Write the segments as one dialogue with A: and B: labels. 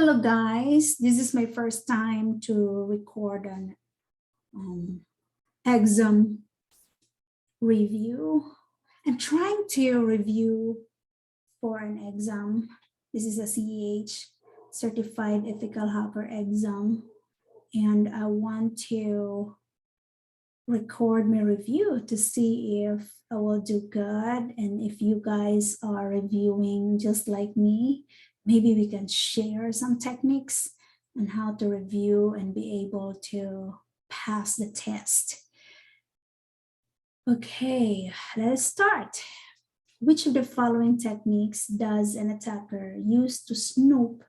A: Hello guys, this is my first time to record an exam review. I'm trying to review for an exam. This is a CEH, Certified Ethical Hacker exam, and I want to record my review to see if I will do good, and if you guys are reviewing just like me, maybe we can share some techniques on how to review and be able to pass the test. Okay, let's start. Which of the following techniques does an attacker use to snoop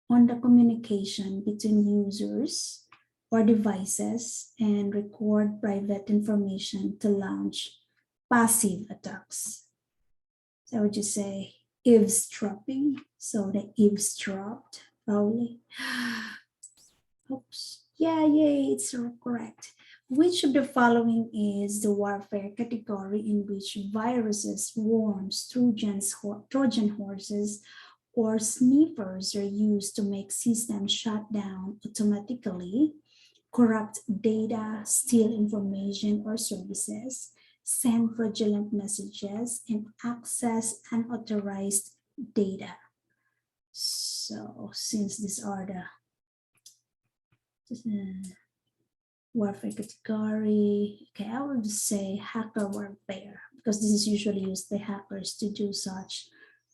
A: on the communication between users or devices and record private information to launch passive attacks? So I would just say eavesdropping. So they eavesdropped, probably. Oops. Yay, it's correct. Which of the following is the warfare category in which viruses, worms, Trojan horses, or sniffers are used to make systems shut down automatically, corrupt data, steal information or services, send fraudulent messages, and access unauthorized data? So since these are the warfare category, okay, I would say hacker warfare, because this is usually used by hackers to do such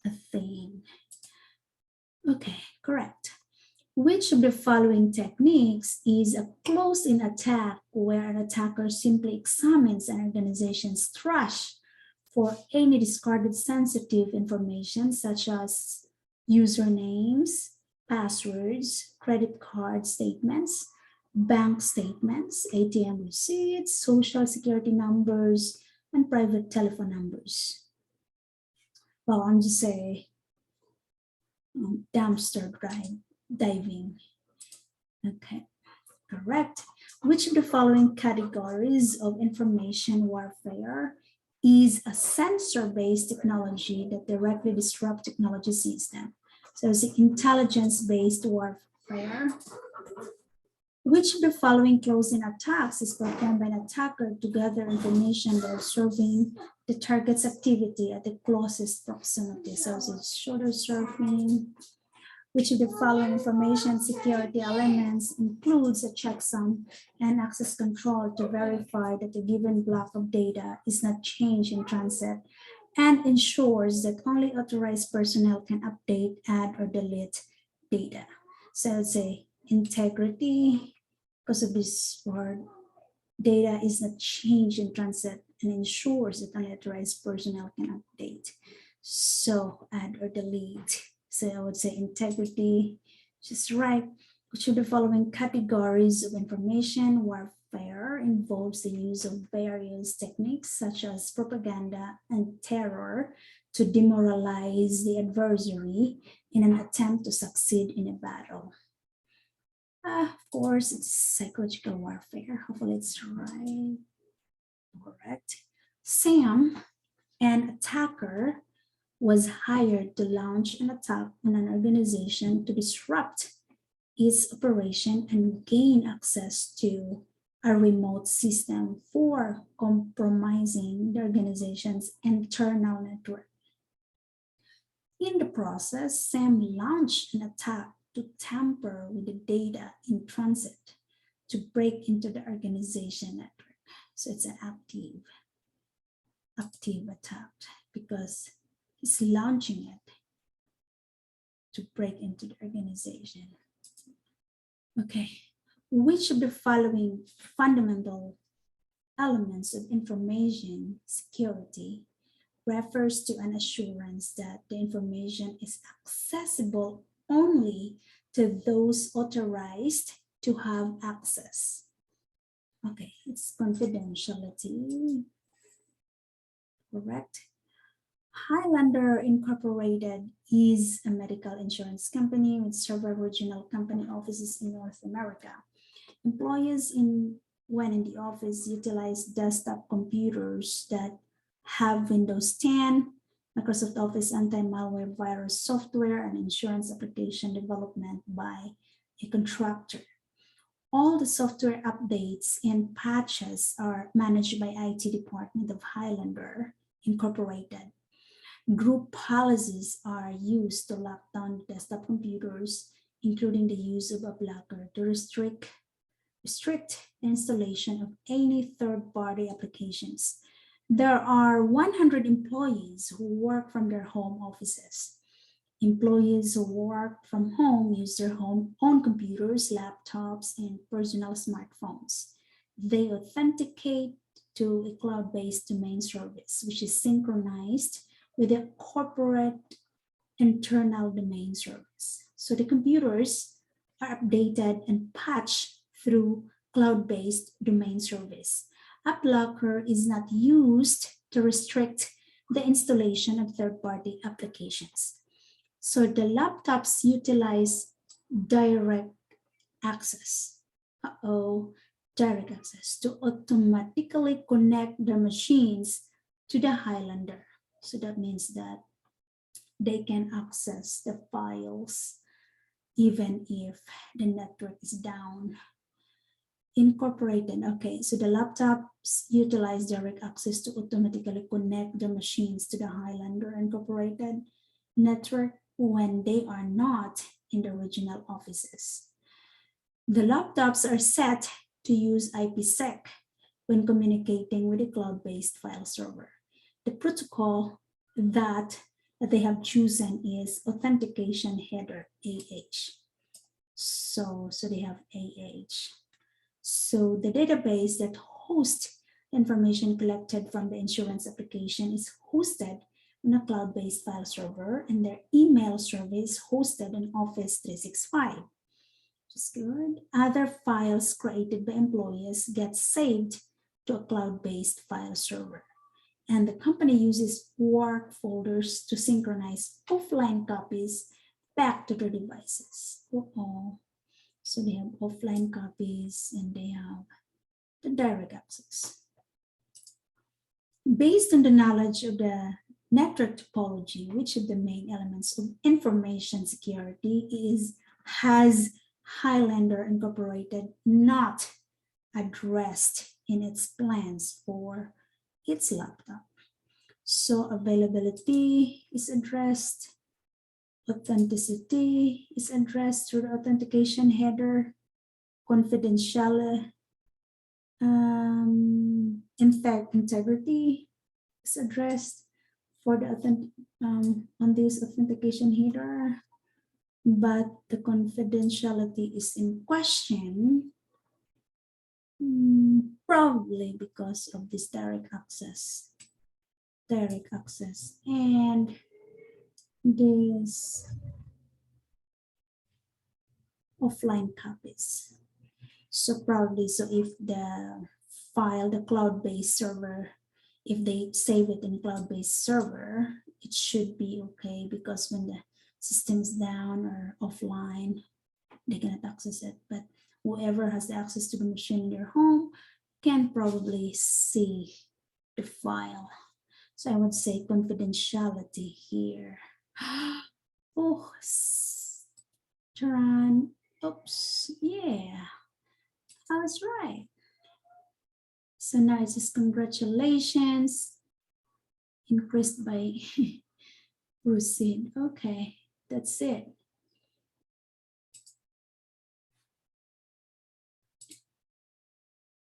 A: a thing. Okay, correct. Which of the following techniques is a close-in attack where an attacker simply examines an organization's trash for any discarded sensitive information such as usernames, passwords, credit card statements, bank statements, ATM receipts, social security numbers, and private telephone numbers? Well, I'm just saying dumpster diving. Okay, correct. Which of the following categories of information warfare is a sensor-based technology that directly disrupts technology system? So it's intelligence-based warfare. Which of the following close-in attacks is performed by an attacker to gather information by observing the target's activity at the closest proximity? So it's shoulder surfing. Which of the following information security elements includes a checksum and access control to verify that a given block of data is not changed in transit and ensures that only authorized personnel can update, add, or delete data? So let's say integrity, because of this word, data is not changed in transit and ensures that only authorized personnel can update. So add or delete. So I would say integrity, just right. Which of the following categories of information warfare involves the use of various techniques such as propaganda and terror to demoralize the adversary in an attempt to succeed in a battle? Of course, it's psychological warfare. Hopefully it's right. Correct. Sam, an attacker, was hired to launch an attack on an organization to disrupt its operation and gain access to a remote system for compromising the organization's internal network. In the process, Sam launched an attack to tamper with the data in transit to break into the organization network. So it's an active attack because he's launching it to break into the organization. Okay, which of the following fundamental elements of information security refers to an assurance that the information is accessible only to those authorized to have access? Okay, it's confidentiality. Correct. Highlander Incorporated is a medical insurance company with several regional company offices in North America. Employees when in the office utilize desktop computers that have Windows 10, Microsoft Office anti-malware virus software, and insurance application development by a contractor. All the software updates and patches are managed by IT department of Highlander Incorporated. Group policies are used to lock down desktop computers, including the use of a blocker to restrict installation of any third-party applications. There are 100 employees who work from their home offices. Employees who work from home use their own computers, laptops, and personal smartphones. They authenticate to a cloud-based domain service, which is synchronized with a corporate internal domain service. So the computers are updated and patched through cloud-based domain service. AppLocker is not used to restrict the installation of third-party applications. So the laptops utilize direct access. Direct access to automatically connect the machines to the Highlander. So that means that they can access the files even if the network is down. Incorporated. Okay, so the laptops utilize direct access to automatically connect the machines to the Highlander Incorporated network when they are not in the regional offices. The laptops are set to use IPsec when communicating with a cloud-based file server. The protocol that they have chosen is authentication header, AH. So they have AH. So the database that hosts information collected from the insurance application is hosted on a cloud-based file server, and their email service hosted in Office 365. Which is good. Other files created by employees get saved to a cloud-based file server. And the company uses work folders to synchronize offline copies back to their devices. So they have offline copies and they have the direct access. Based on the knowledge of the network topology, which of the main elements of information security has Highlander Incorporated not addressed in its plans for its laptop? So availability is addressed, authenticity is addressed through the authentication header, confidentiality, integrity is addressed for the on this authentication header, but the confidentiality is in question, probably because of this direct access, and this offline copies. So probably, so if the file, the cloud-based server, if they save it in cloud-based server, it should be okay, because when the system's down or offline, they cannot access it. But whoever has the access to the machine in their home can probably see the file. So I would say confidentiality here. Oh, Turan, oops, yeah, I was right. So now it says congratulations, increased by proceed. Okay, that's it.